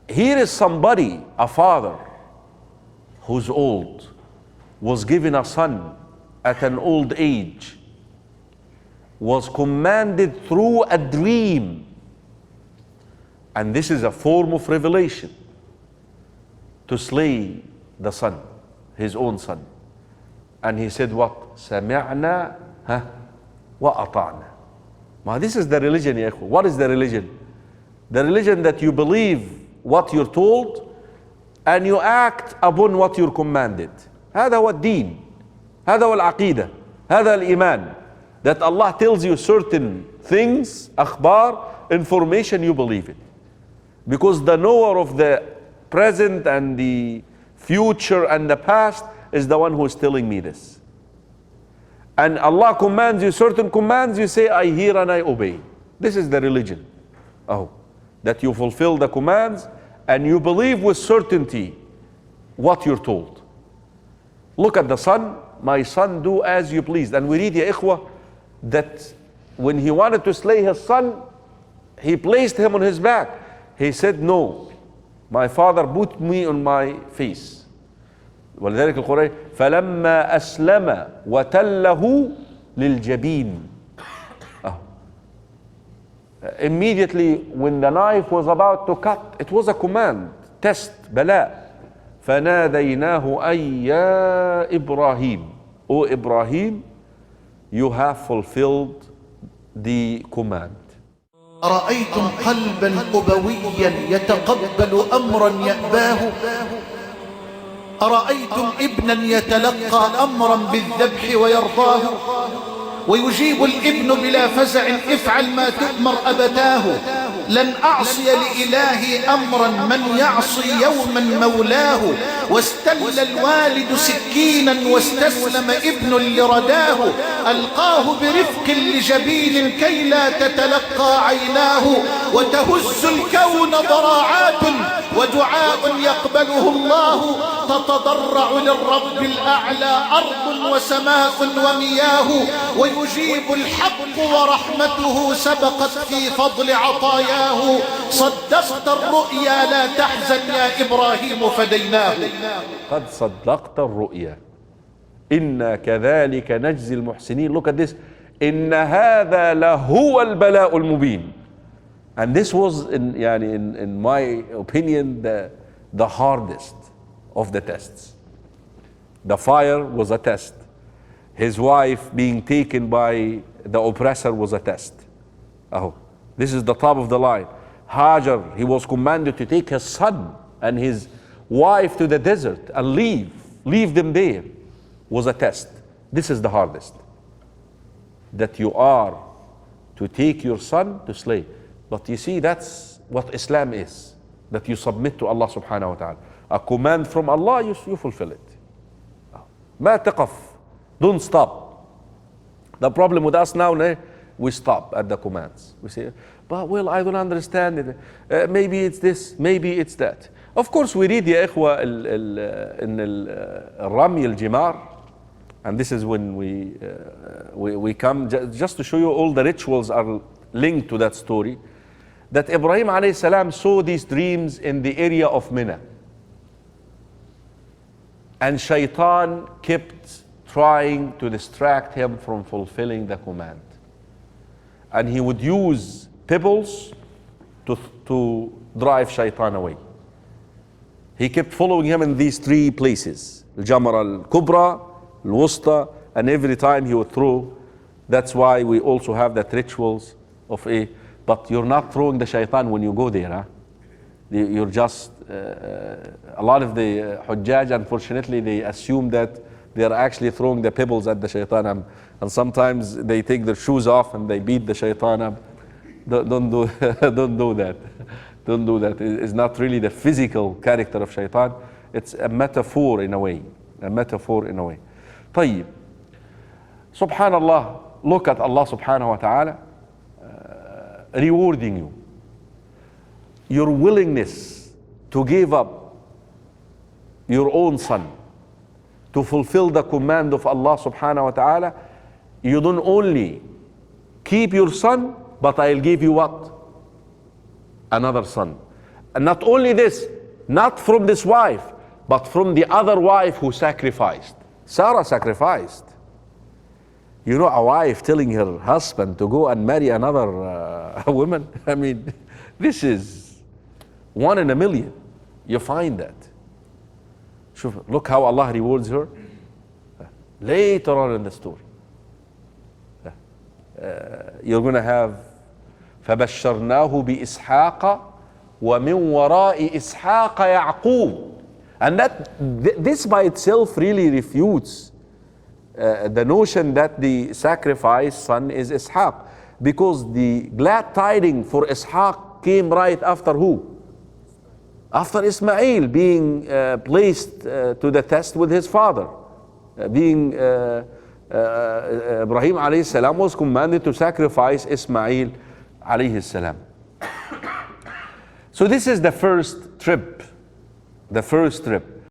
here is somebody, a father who's old, was given a son at an old age, was commanded through a dream, and this is a form of revelation, to slay the son, his own son. And he said what? سَمِعْنَا وَأَطَعْنَا. Now this is the religion, ya ikhwa. What is the religion? The religion that you believe what you're told and you act upon what you're commanded. هذا هو الدين. هذا هو العقيدة. هذا الإيمان. That Allah tells you certain things, أخبار, information, you believe it. Because the knower of the present and the future and the past is the one who is telling me this. And Allah commands you certain commands, you say, I hear and I obey. This is the religion. Oh, that you fulfill the commands and you believe with certainty what you're told. Look at the son, my son, do as you please. And we read, ya ikhwah, that when he wanted to slay his son, he placed him on his back. He said, no, my father put me on my face. ولذلك القرآن فلما أسلم وتله للجبين. Immediately when the knife was about to cut, it was a command, test, بلاء. فناديناه أي يا إبراهيم. O Ibrahim, you have fulfilled the command. أرأيتم قلبا أبويا يتقبل أمرا يأباه. أرأيتم ابنا يتلقى أمرا بالذبح ويرضاه. ويجيب الابن بلا فزع افعل ما تؤمر أبتاه. لن أعصي لإلهي أمرا من يعصي يوما مولاه. واستل الوالد سكينا واستسلم ابن لرداه. ألقاه برفق لجبين كي لا تتلقى عيناه. وتهز الكون ضراعات ودعاء يقبله الله. تتضرع للرب الأعلى أرض وسماء ومياه. ويجيب الحق ورحمته سبقت في فضل عطاياه. صدقت الرؤيا لا تحزن يا إبراهيم فديناه. قد صدقت الرؤيا إنا كذلك نجزي المحسنين. Look at this. إن هذا لهو البلاء المبين. And this was in my opinion the hardest of the tests. The fire was a test. His wife being taken by the oppressor was a test. Oh, this is the top of the line. Hajar, he was commanded to take his son and his wife to the desert and leave them there, was a test. This is the hardest. That you are to take your son to slay. But you see, that's what Islam is. That you submit to Allah subhanahu wa ta'ala. A command from Allah, you fulfill it. ما تقف. Don't stop. The problem with us now, we stop at the commands. We say, but well, I don't understand it. Maybe it's this, maybe it's that. Of course, we read, يا إخوة, in الرمي الجمار, and this is when we come just to show you all the rituals are linked to that story. That Ibrahim alayhi salam saw these dreams in the area of Mina. And Shaitan kept trying to distract him from fulfilling the command. And he would use pebbles to drive Shaitan away. He kept following him in these three places. Al-Jamra al-Kubra, al-Wusta, and every time he would throw. That's why we also have that rituals of but you're not throwing the Shaitan when you go there. Huh? You're just, a lot of the Hujjaj, unfortunately, they assume that they're actually throwing the pebbles at the Shaitan. And sometimes they take their shoes off and they beat the Shaitan up. Don't do that. Don't do that. It's not really the physical character of Shaitan. It's a metaphor in a way. A metaphor in a way. طيب. Subhanallah. Look at Allah subhanahu wa ta'ala rewarding you. Your willingness to give up your own son to fulfill the command of Allah subhanahu wa ta'ala. You don't only keep your son, but I'll give you what? Another son. And not only this, not from this wife, but from the other wife who sacrificed. Sarah sacrificed. You know, a wife telling her husband to go and marry another woman? I mean, this is 1 in a million. You find that. Look how Allah rewards her. Later on in the story. You're going to have فَبَشَّرْنَاهُ بِإِسْحَاقَ وَمِنْ وَرَاءِ إِسْحَاقَ يَعْقُوبَ. And this by itself really refutes the notion that the sacrificed son is Ishaq, because the glad tiding for Ishaq came right after who? After Isma'eel being placed to the test with his father. Ibrahim alayhi salam was commanded to sacrifice Isma'eel alayhi salam. So this is the first trip. The first trip.